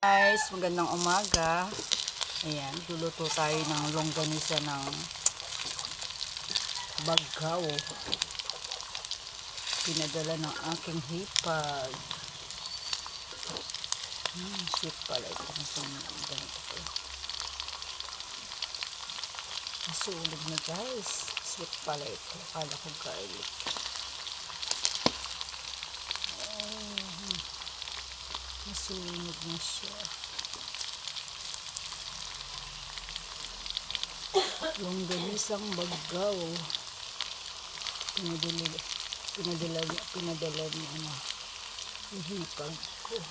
Guys, magandang umaga. Ayan, luluto tayo ng longganisa ng Baggaw. Pinadala ng aking hipag. Sweet pala ito. Ganito. Nasunog na guys. Sweet pala ito. Akala ko garlic. Nasunog na siya. Longganisang Baggaw. Pinadala ni hipag ko.